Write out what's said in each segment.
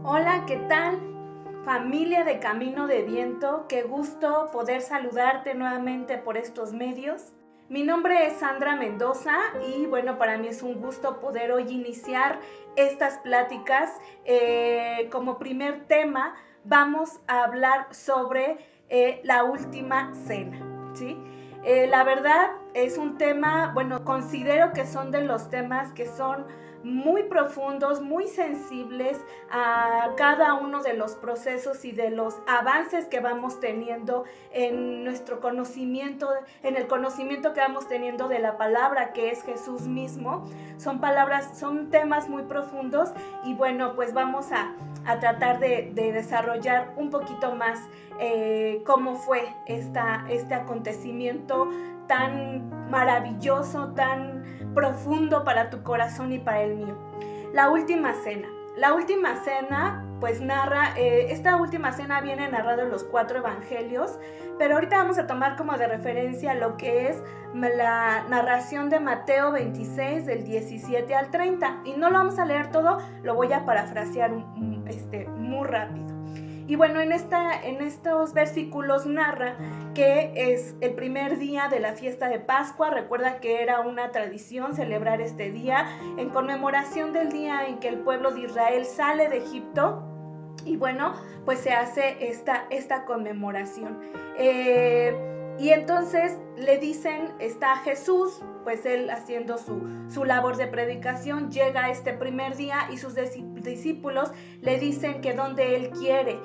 Hola, ¿qué tal? Familia de Camino de Viento, qué gusto poder saludarte nuevamente por estos medios. Mi nombre es Sandra Mendoza y bueno, para mí es un gusto poder hoy iniciar estas pláticas. Como primer tema vamos a hablar sobre la última cena, ¿sí? La verdad es un tema, bueno, considero que son de los temas que son muy profundos, muy sensibles a cada uno de los procesos y de los avances que vamos teniendo en nuestro conocimiento, en el conocimiento que vamos teniendo de la palabra que es Jesús mismo. Son temas muy profundos y bueno, pues vamos a tratar de desarrollar un poquito más cómo fue este acontecimiento tan maravilloso, tan profundo para tu corazón y para el mío. La última cena. La última cena, pues narra, esta última cena viene narrado en los 4 evangelios, pero ahorita vamos a tomar como de referencia lo que es la narración de Mateo 26, del 17 al 30. Y no lo vamos a leer todo, lo voy a parafrasear muy rápido. Y bueno, en estos versículos narra que es el primer día de la fiesta de Pascua. Recuerda que era una tradición celebrar este día en conmemoración del día en que el pueblo de Israel sale de Egipto. Y bueno, pues se hace esta conmemoración. Y entonces le dicen, está Jesús, pues él haciendo su labor de predicación, llega este primer día y sus discípulos le dicen que donde él quiere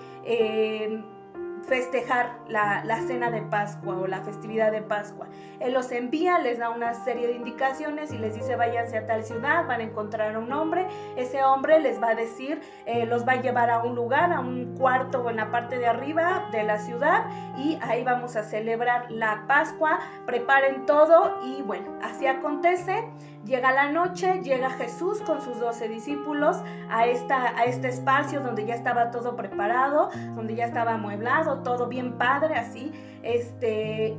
festejar la cena de Pascua o la festividad de Pascua. Él los envía, les da una serie de indicaciones y les dice váyanse a tal ciudad, van a encontrar a un hombre, ese hombre les va a decir, los va a llevar a un lugar, a un cuarto en la parte de arriba de la ciudad y ahí vamos a celebrar la Pascua, preparen todo y bueno, así acontece. Llega la noche, llega Jesús con sus 12 discípulos a este espacio donde ya estaba todo preparado, donde ya estaba amueblado, todo bien padre, así.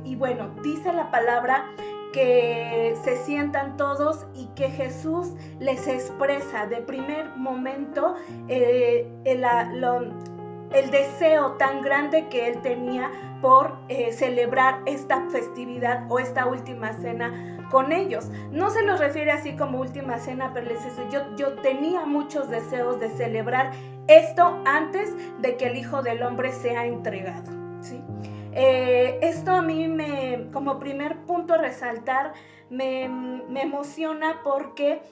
Y bueno, dice la palabra que se sientan todos y que Jesús les expresa de primer momento el deseo tan grande que él tenía por celebrar esta festividad o esta última cena con ellos. No se los refiere así como última cena, pero les dice, yo tenía muchos deseos de celebrar esto antes de que el Hijo del Hombre sea entregado, ¿sí? Esto a mí como primer punto a resaltar, me emociona porque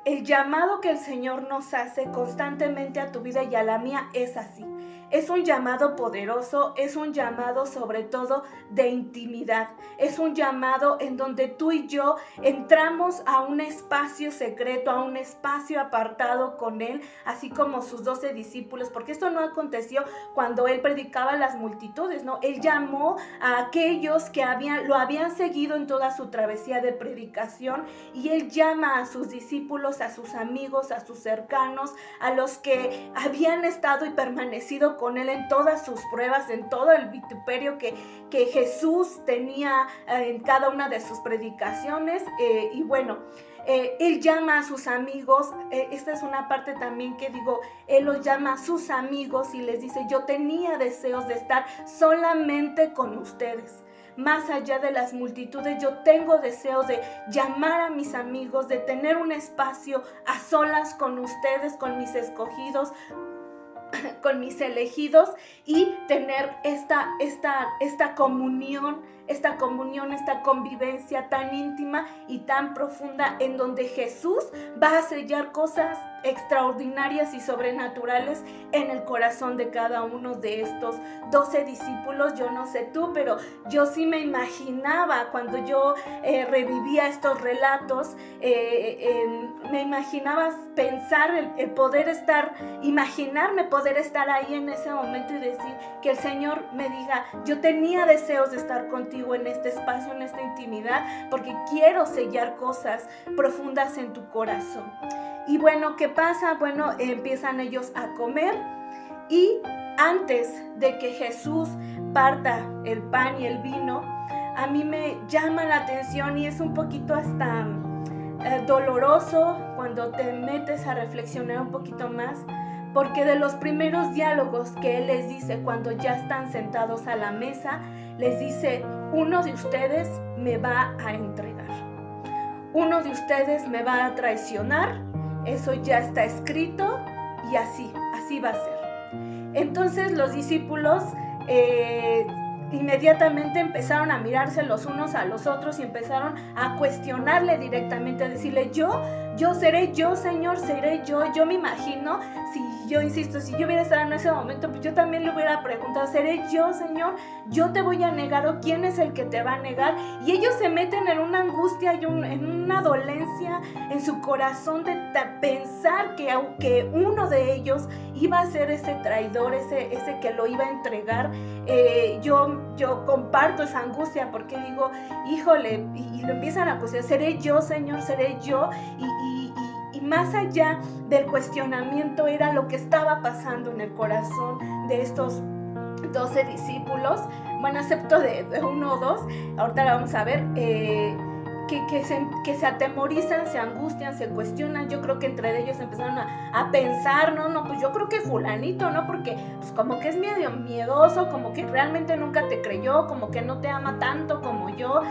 el llamado que el Señor nos hace constantemente a tu vida y a la mía es así. Es un llamado poderoso, es un llamado sobre todo de intimidad, es un llamado en donde tú y yo entramos a un espacio secreto, a un espacio apartado con Él, así como sus 12 discípulos, porque esto no aconteció cuando Él predicaba a las multitudes, ¿no? Él llamó a aquellos que lo habían seguido en toda su travesía de predicación y Él llama a sus discípulos, a sus amigos, a sus cercanos, a los que habían estado y permanecido con Él en todas sus pruebas, en todo el vituperio que Jesús tenía en cada una de sus predicaciones. Y bueno, Él llama a sus amigos, esta es una parte también que digo, Él los llama a sus amigos y les dice, yo tenía deseos de estar solamente con ustedes. Más allá de las multitudes, yo tengo deseo de llamar a mis amigos, de tener un espacio a solas con ustedes, con mis escogidos, con mis elegidos y tener esta comunión, esta convivencia tan íntima y tan profunda en donde Jesús va a sellar cosas extraordinarias y sobrenaturales en el corazón de cada uno de estos 12 discípulos. Yo no sé tú, pero yo sí me imaginaba cuando yo revivía estos relatos, me imaginaba pensar el poder imaginarme poder estar ahí en ese momento y decir que el Señor me diga, yo tenía deseos de estar contigo en este espacio, en esta intimidad, porque quiero sellar cosas profundas en tu corazón. Y bueno, ¿qué pasa? Bueno, empiezan ellos a comer y antes de que Jesús parta el pan y el vino, a mí me llama la atención y es un poquito hasta doloroso cuando te metes a reflexionar un poquito más, porque de los primeros diálogos que Él les dice cuando ya están sentados a la mesa, les dice: uno de ustedes me va a entregar, uno de ustedes me va a traicionar, eso ya está escrito y así va a ser. Entonces los discípulos inmediatamente empezaron a mirarse los unos a los otros y empezaron a cuestionarle directamente, a decirle: yo seré yo, Señor, seré yo. Yo me imagino, si yo hubiera estado en ese momento, pues yo también le hubiera preguntado: ¿seré yo, Señor? Yo te voy a negar, o ¿quién es el que te va a negar? Y ellos se meten en una angustia y en una dolencia en su corazón de pensar que aunque uno de ellos iba a ser ese traidor, ese que lo iba a entregar. Yo comparto esa angustia, porque digo: híjole, y lo empiezan a cuestionar: ¿seré yo, Señor? ¿Seré yo? Y más allá del cuestionamiento era lo que estaba pasando en el corazón de estos 12 discípulos, bueno, excepto de uno o dos, ahorita la vamos a ver, que se atemorizan, se angustian, se cuestionan. Yo creo que entre ellos empezaron a pensar, no, pues yo creo que fulanito, ¿no? Porque pues como que es medio miedoso, como que realmente nunca te creyó, como que no te ama tanto como yo,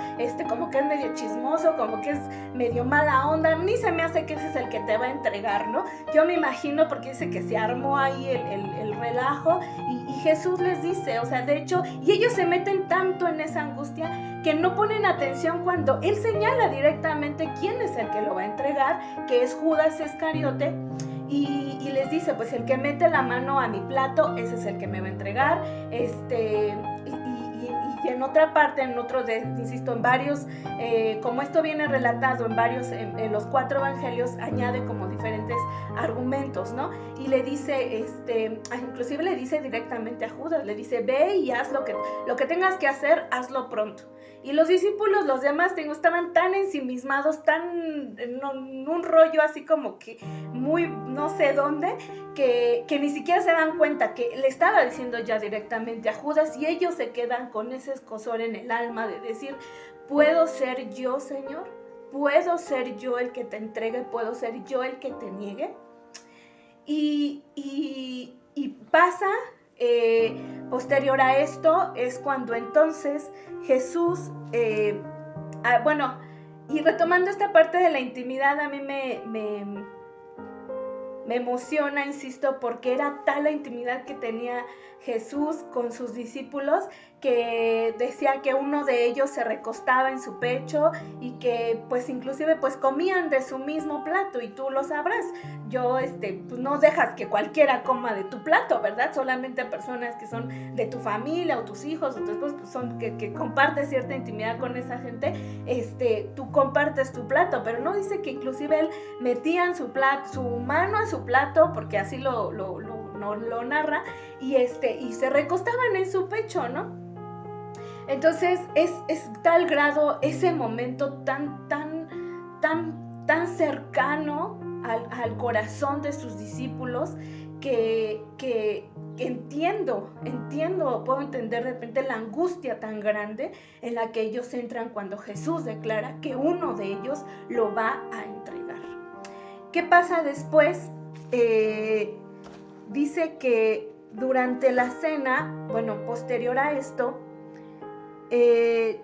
como que es medio chismoso, como que es medio mala onda. A mí se me hace que ese es el que te va a entregar, ¿no? Yo me imagino, porque dice que se armó ahí el relajo, y Jesús les dice, o sea, de hecho, y ellos se meten tanto en esa angustia que no ponen atención cuando Él señala directamente quién es el que lo va a entregar, que es Judas Iscariote, y les dice: pues el que mete la mano a mi plato, ese es el que me va a entregar. Y en otra parte, insisto, en varios, como esto viene relatado en los 4 evangelios, añade como diferentes argumentos, ¿no? Y le dice, inclusive le dice directamente a Judas, le dice: ve y haz lo que tengas que hacer, hazlo pronto. Y los discípulos, los demás, estaban tan ensimismados, tan en un rollo así como que muy no sé dónde, que ni siquiera se dan cuenta que le estaba diciendo ya directamente a Judas, y ellos se quedan con ese escozor en el alma de decir: ¿puedo ser yo, Señor? ¿Puedo ser yo el que te entregue? ¿Puedo ser yo el que te niegue? Y pasa, posterior a esto, es cuando entonces Jesús, y retomando esta parte de la intimidad, a mí me emociona, insisto, porque era tal la intimidad que tenía Jesús con sus discípulos, que decía que uno de ellos se recostaba en su pecho y que pues inclusive pues comían de su mismo plato, y tú lo sabrás. Pues no dejas que cualquiera coma de tu plato, ¿verdad? Solamente personas que son de tu familia, o tus hijos, o tus esposos, pues son que compartes cierta intimidad con esa gente, tú compartes tu plato. Pero no dice que inclusive él metía su mano en su plato, porque así lo narra, y se recostaban en su pecho, ¿no? Entonces es tal grado ese momento tan cercano al corazón de sus discípulos, que puedo entender de repente la angustia tan grande en la que ellos entran cuando Jesús declara que uno de ellos lo va a entregar. ¿Qué pasa después? Dice que durante la cena, posterior a esto, Él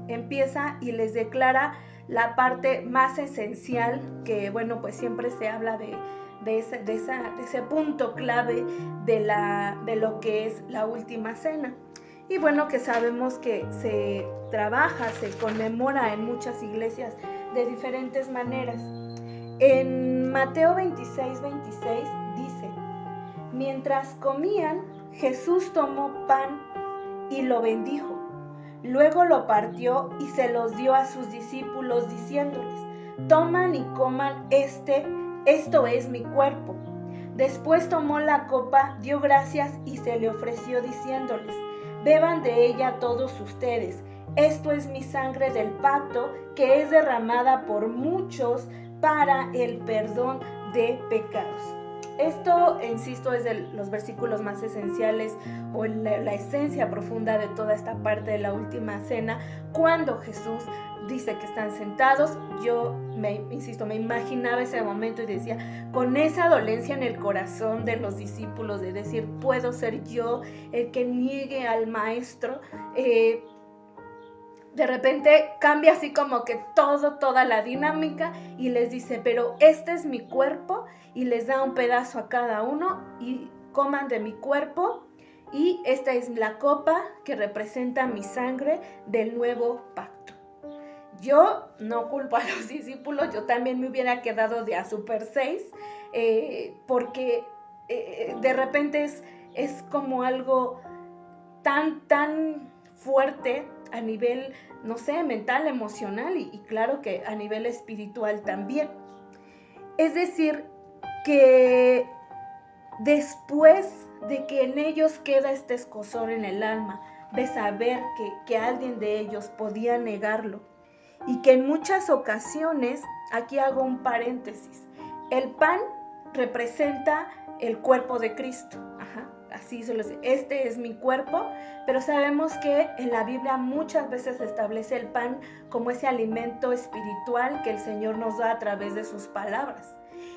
empieza y les declara la parte más esencial, que pues siempre se habla de ese punto clave de lo que es la última cena. Y que sabemos que se trabaja, se conmemora en muchas iglesias de diferentes maneras. En Mateo 26:26 dice: mientras comían, Jesús tomó pan y lo bendijo. Luego lo partió y se los dio a sus discípulos, diciéndoles: toman y coman, esto es mi cuerpo. Después tomó la copa, dio gracias y se le ofreció, diciéndoles: beban de ella todos ustedes. Esto es mi sangre del pacto, que es derramada por muchos para el perdón de pecados. Esto, insisto, es de los versículos más esenciales, o la esencia profunda de toda esta parte de la última cena, cuando Jesús dice que están sentados. Yo, me imaginaba ese momento y decía, con esa dolencia en el corazón de los discípulos, de decir, puedo ser yo el que niegue al maestro. De repente cambia así como que toda la dinámica y les dice, pero este es mi cuerpo, y les da un pedazo a cada uno y coman de mi cuerpo, y esta es la copa que representa mi sangre del nuevo pacto. Yo no culpo a los discípulos, yo también me hubiera quedado de a Super 6, porque de repente es como algo tan fuerte a nivel, no sé, mental, emocional y claro que a nivel espiritual también. Es decir, que después de que en ellos queda este escozor en el alma, de saber que alguien de ellos podía negarlo, y que en muchas ocasiones, aquí hago un paréntesis, el pan representa el cuerpo de Cristo. Así se lo dice, este es mi cuerpo, pero sabemos que en la Biblia muchas veces se establece el pan como ese alimento espiritual que el Señor nos da a través de sus palabras.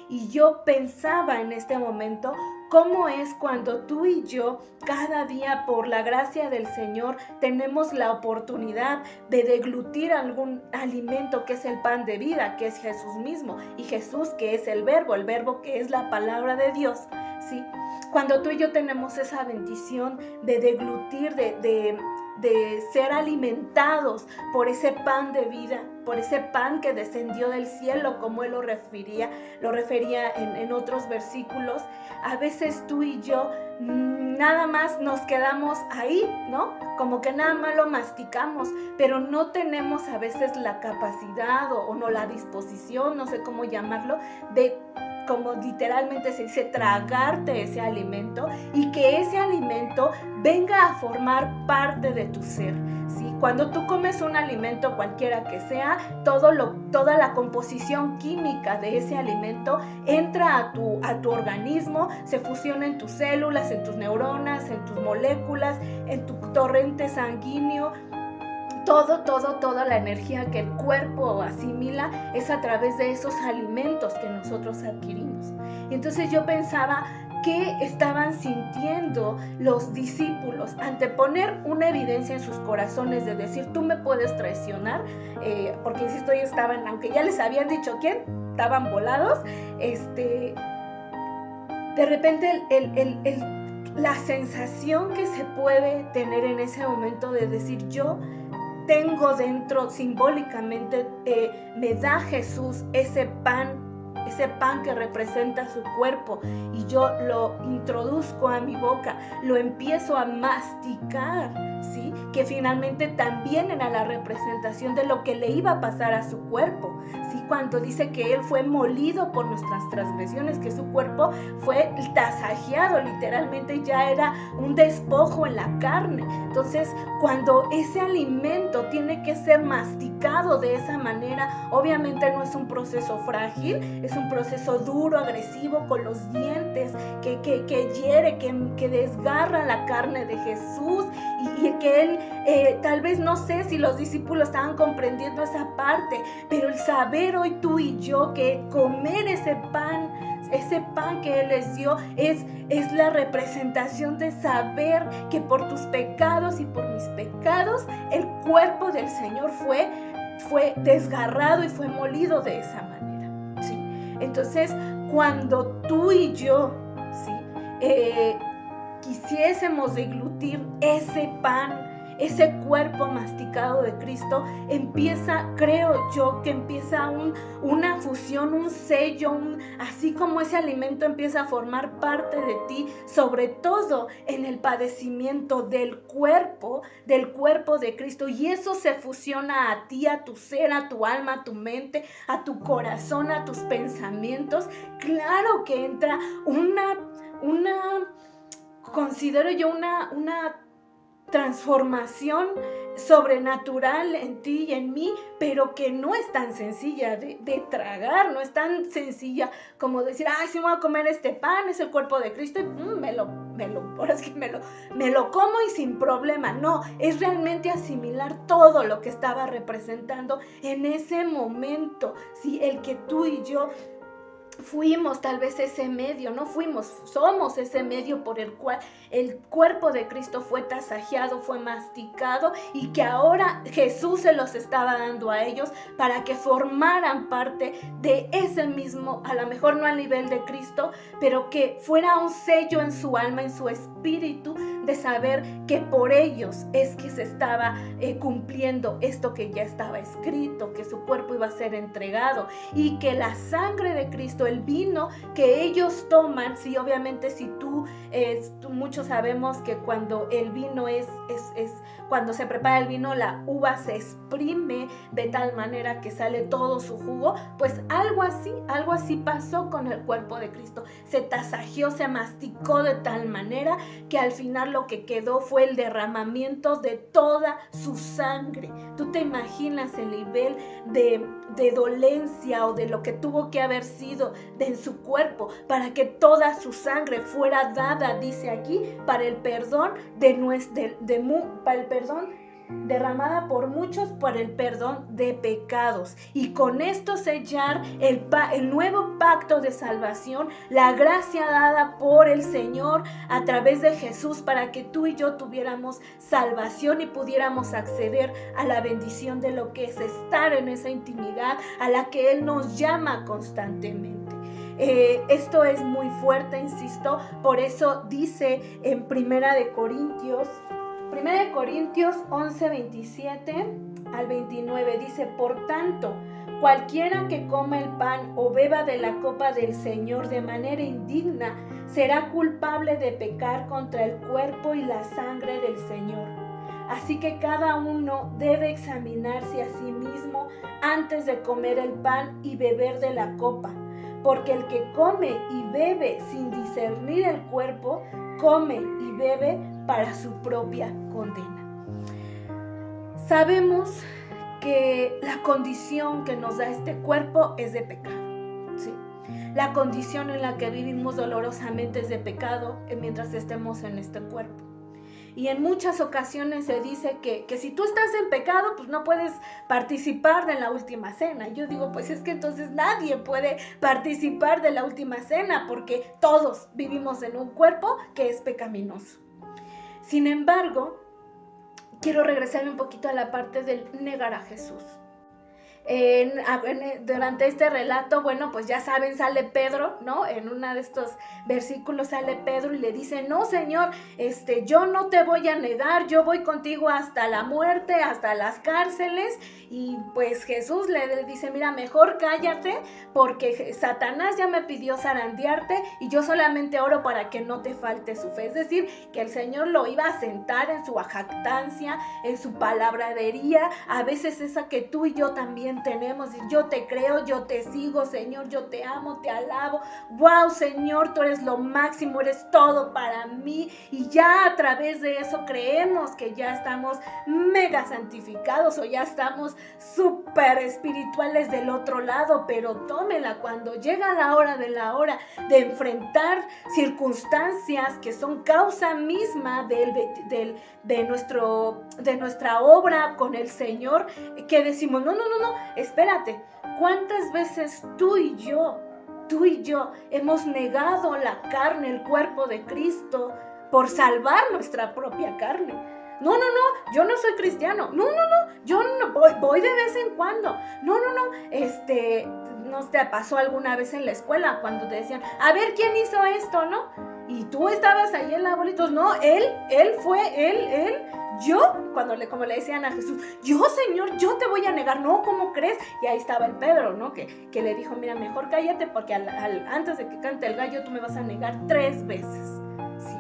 Y yo pensaba en este momento cómo es cuando tú y yo cada día por la gracia del Señor tenemos la oportunidad de deglutir algún alimento que es el pan de vida, que es Jesús mismo, y Jesús que es el verbo que es la palabra de Dios, ¿sí? Cuando tú y yo tenemos esa bendición de deglutir, de ser alimentados por ese pan de vida, por ese pan que descendió del cielo, como él lo refería en otros versículos, a veces tú y yo nada más nos quedamos ahí, ¿no? Como que nada más lo masticamos, pero no tenemos a veces la capacidad o no la disposición, no sé cómo llamarlo, de, como literalmente se dice, tragarte ese alimento y que ese alimento venga a formar parte de tu ser, ¿sí? Cuando tú comes un alimento cualquiera que sea, toda la composición química de ese alimento entra a tu organismo, se fusiona en tus células, en tus neuronas, en tus moléculas, en tu torrente sanguíneo. Toda la energía que el cuerpo asimila es a través de esos alimentos que nosotros adquirimos. Y entonces yo pensaba, ¿qué estaban sintiendo los discípulos ante poner una evidencia en sus corazones de decir, tú me puedes traicionar? Porque insisto, ellos estaban, aunque ya les habían dicho quién, estaban volados. De repente la sensación que se puede tener en ese momento de decir, yo tengo dentro, simbólicamente, me da Jesús ese pan que representa su cuerpo, y yo lo introduzco a mi boca, lo empiezo a masticar, ¿sí? Que finalmente también era la representación de lo que le iba a pasar a su cuerpo, ¿sí? Cuando dice que él fue molido por nuestras transgresiones, que su cuerpo fue tasajeado, literalmente ya era un despojo en la carne. Entonces, cuando ese alimento tiene que ser masticado de esa manera, obviamente no es un proceso frágil, es un proceso duro, agresivo, con los dientes, que hiere, que desgarra la carne de Jesús, y que él, tal vez, no sé si los discípulos estaban comprendiendo esa parte, pero el saber hoy tú y yo que comer ese pan que Él les dio es la representación de saber que por tus pecados y por mis pecados el cuerpo del Señor fue desgarrado y fue molido de esa manera, ¿sí? Entonces, cuando tú y yo, ¿sí? Quisiésemos deglutir ese pan, ese cuerpo masticado de Cristo, creo yo que empieza una fusión, un sello, así como ese alimento empieza a formar parte de ti, sobre todo en el padecimiento del cuerpo de Cristo, y eso se fusiona a ti, a tu ser, a tu alma, a tu mente, a tu corazón, a tus pensamientos. Claro que entra considero yo una transformación sobrenatural en ti y en mí, pero que no es tan sencilla de tragar, no es tan sencilla como decir, ay, sí me voy a comer este pan, es el cuerpo de Cristo y ahora es que me lo como y sin problema. No, es realmente asimilar todo lo que estaba representando en ese momento, ¿sí? El que tú y yo fuimos tal vez ese medio, no fuimos, somos ese medio por el cual el cuerpo de Cristo fue tasajeado, fue masticado, y que ahora Jesús se los estaba dando a ellos para que formaran parte de ese mismo, a lo mejor no al nivel de Cristo, pero que fuera un sello en su alma, en su espíritu, de saber que por ellos es que se estaba cumpliendo esto que ya estaba escrito, que su cuerpo iba a ser entregado, y que la sangre de Cristo, el vino que ellos toman, sí, obviamente si muchos sabemos que cuando el vino cuando se prepara el vino, la uva se exprime de tal manera que sale todo su jugo, pues algo así pasó con el cuerpo de Cristo. Se tasajeó, se masticó de tal manera que al final lo que quedó fue el derramamiento de toda su sangre. Tú te imaginas el nivel de dolencia o de lo que tuvo que haber sido en su cuerpo para que toda su sangre fuera dada, dice aquí, para el perdón para el perdón derramada por muchos, por el perdón de pecados, y con esto sellar el nuevo pacto de salvación, la gracia dada por el Señor a través de Jesús, para que tú y yo tuviéramos salvación y pudiéramos acceder a la bendición de lo que es estar en esa intimidad a la que Él nos llama constantemente. Esto es muy fuerte, insisto, por eso dice en 1 Corintios 11, 27 al 29, dice: por tanto, cualquiera que coma el pan o beba de la copa del Señor de manera indigna, será culpable de pecar contra el cuerpo y la sangre del Señor. Así que cada uno debe examinarse a sí mismo antes de comer el pan y beber de la copa, porque el que come y bebe sin discernir el cuerpo, come y bebe para su propia condena. Sabemos que la condición que nos da este cuerpo es de pecado, ¿sí? La condición en la que vivimos dolorosamente es de pecado mientras estemos en este cuerpo. Y en muchas ocasiones se dice que si tú estás en pecado, pues no puedes participar de la última cena. Yo digo, pues es que entonces nadie puede participar de la última cena, porque todos vivimos en un cuerpo que es pecaminoso. Sin embargo, quiero regresarme un poquito a la parte del negar a Jesús. Durante este relato, bueno, pues ya saben, sale Pedro, ¿no? En uno de estos versículos sale Pedro y le dice: no, Señor, yo no te voy a negar, yo voy contigo hasta la muerte, hasta las cárceles. Y pues Jesús le dice: mira, mejor cállate, porque Satanás ya me pidió zarandearte y yo solamente oro para que no te falte su fe. Es decir, que el Señor lo iba a sentar en su jactancia, en su palabrería, a veces esa que tú y yo también tenemos. Yo te creo, yo te sigo, Señor, yo te amo, te alabo. Wow, Señor, tú eres lo máximo, eres todo para mí. Y ya a través de eso creemos que ya estamos mega santificados o ya estamos súper espirituales del otro lado. Pero tómela, cuando llega la hora de enfrentar circunstancias que son causa misma de nuestra obra con el Señor, que decimos: no, espérate, ¿cuántas veces tú y yo hemos negado la carne, el cuerpo de Cristo, por salvar nuestra propia carne? No, yo no soy cristiano. No, yo no voy de vez en cuando. No, ¿no te pasó alguna vez en la escuela cuando te decían: a ver, ¿quién hizo esto, no? Y tú estabas ahí en la bolita. No, él, yo, como le decían a Jesús: yo, Señor, yo te voy a negar. No, ¿cómo crees? Y ahí estaba el Pedro, ¿no? Que le dijo: mira, mejor cállate, porque antes de que cante el gallo tú me vas a negar 3 veces. ¿Sí?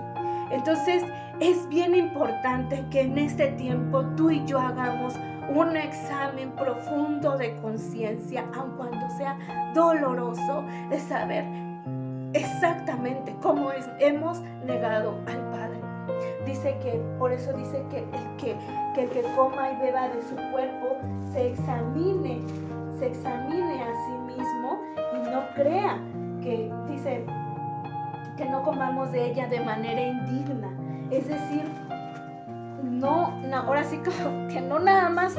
Entonces es bien importante que en este tiempo tú y yo hagamos un examen profundo de conciencia, aun cuando sea doloroso, de saber exactamente cómo hemos negado al Padre. Dice que, por eso dice que el que coma y beba de su cuerpo se examine a sí mismo y no crea que, dice, que no comamos de ella de manera indigna. Es decir, no, ahora sí como que no nada más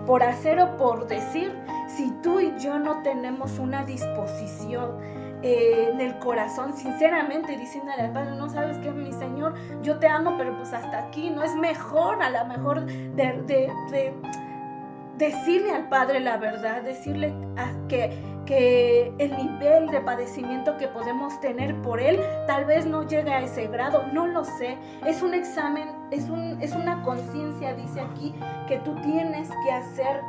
por hacer o por decir. Si tú y yo no tenemos una disposición en el corazón, sinceramente, diciéndole al Padre, no sabes qué, mi Señor, yo te amo, pero pues hasta aquí, no es mejor, a lo mejor de decirle al Padre la verdad, decirle que el nivel de padecimiento que podemos tener por Él tal vez no llegue a ese grado, no lo sé. Es un examen, es una conciencia, dice aquí, que tú tienes que hacer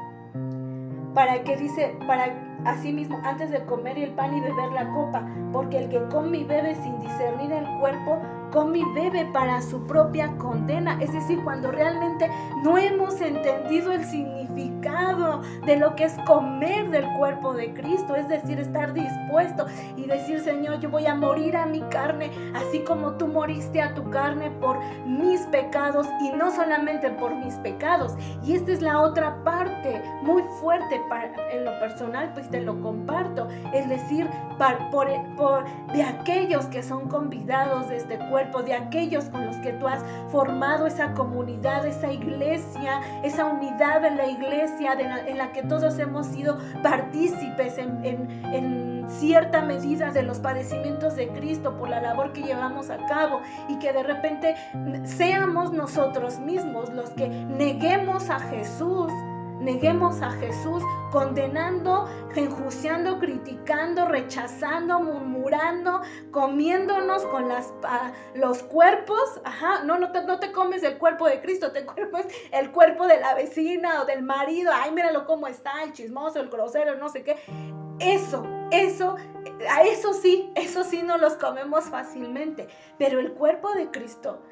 para que dice, para así mismo, antes de comer el pan y beber la copa, porque el que come y bebe sin discernir el cuerpo, come y bebe para su propia condena. Es decir, cuando realmente no hemos entendido el significado de lo que es comer del cuerpo de Cristo, es decir, estar dispuesto y decir, Señor, yo voy a morir a mi carne, así como tú moriste a tu carne por mis pecados, y no solamente por mis pecados. Y esta es la otra parte muy fuerte en lo personal, pues te lo comparto, es decir, de aquellos que son convidados de este cuerpo, de aquellos con los que tú has formado esa comunidad, esa iglesia, esa unidad de la iglesia en la que todos hemos sido partícipes en cierta medida de los padecimientos de Cristo por la labor que llevamos a cabo, y que de repente seamos nosotros mismos los que neguemos a Jesús, condenando, enjuiciando, criticando, rechazando, murmurando, comiéndonos con los cuerpos. No te comes el cuerpo de Cristo, te comes el cuerpo de la vecina o del marido. Ay, míralo cómo está, el chismoso, el grosero, no sé qué. Eso sí no los comemos fácilmente, pero el cuerpo de Cristo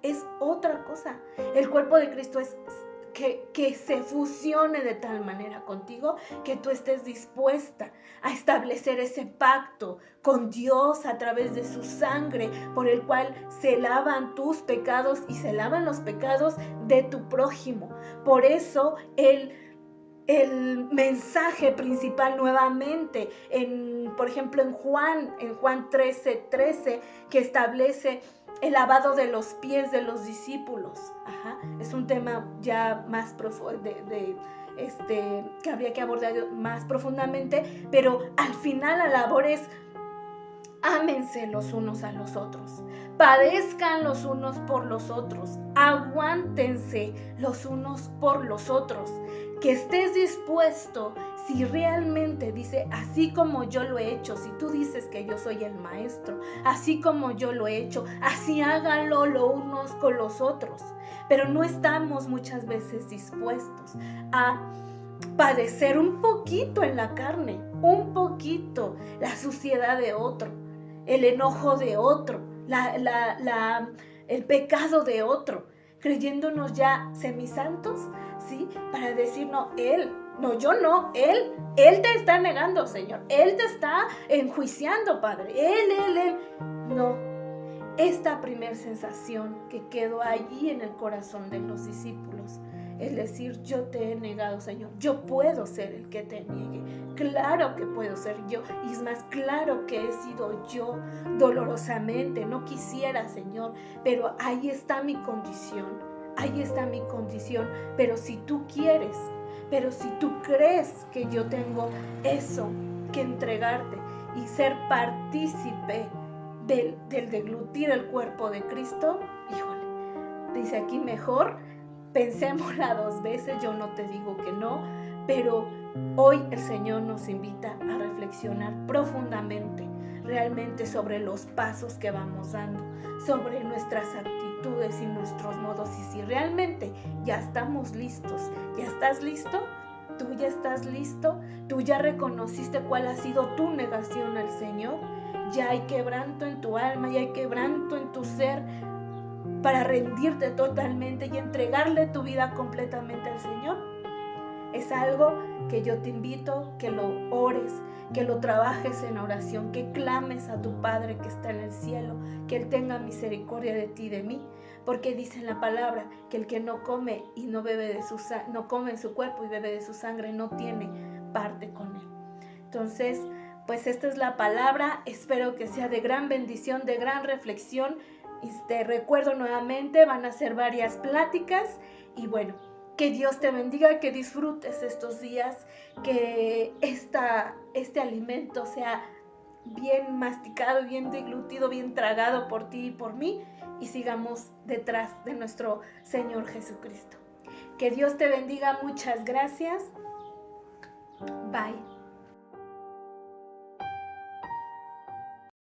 es otra cosa. El cuerpo de Cristo es que se fusione de tal manera contigo que tú estés dispuesta a establecer ese pacto con Dios a través de su sangre, por el cual se lavan tus pecados y se lavan los pecados de tu prójimo. Por eso el mensaje principal nuevamente, por ejemplo en Juan 13:13, que establece el lavado de los pies de los discípulos. Es un tema ya más profundo, que habría que abordar más profundamente, pero al final la labor es: ámense los unos a los otros, padezcan los unos por los otros, aguántense los unos por los otros, que estés dispuesto. Si realmente dice, así como yo lo he hecho, si tú dices que yo soy el maestro, así como yo lo he hecho, así háganlo los unos con los otros. Pero no estamos muchas veces dispuestos a padecer un poquito en la carne, un poquito la suciedad de otro, el enojo de otro, el pecado de otro, creyéndonos ya semisantos, ¿sí? Para decir, Él te está negando, Señor, Él te está enjuiciando, Padre, Él. No, esta primera sensación que quedó allí en el corazón de los discípulos, es decir, yo te he negado, Señor, yo puedo ser el que te niegue, claro que puedo ser yo, y es más, claro que he sido yo, dolorosamente, no quisiera, Señor, pero ahí está mi condición, pero si tú quieres, pero si tú crees que yo tengo eso que entregarte y ser partícipe del deglutir el cuerpo de Cristo, híjole, dice aquí, mejor pensémosla 2 veces, yo no te digo que no, pero hoy el Señor nos invita a reflexionar profundamente, realmente sobre los pasos que vamos dando, sobre nuestras actitudes y nuestros modos, y si realmente ya estamos listos. ¿Ya estás listo? ¿Tú ya estás listo? ¿Tú ya reconociste cuál ha sido tu negación al Señor? ¿Ya hay quebranto en tu alma? ¿Ya hay quebranto en tu ser para rendirte totalmente y entregarle tu vida completamente al Señor? Es algo que yo te invito que lo ores, que lo trabajes en oración, que clames a tu Padre que está en el cielo, que Él tenga misericordia de ti y de mí, porque dice en la palabra que el que no come y no bebe de su no come en su cuerpo y bebe de su sangre no tiene parte con Él. Entonces, pues esta es la palabra, espero que sea de gran bendición, de gran reflexión. Te recuerdo nuevamente, van a ser varias pláticas y bueno, que Dios te bendiga, que disfrutes estos días, que este alimento sea bien masticado, bien deglutido, bien tragado por ti y por mí, y sigamos detrás de nuestro Señor Jesucristo. Que Dios te bendiga, muchas gracias. Bye.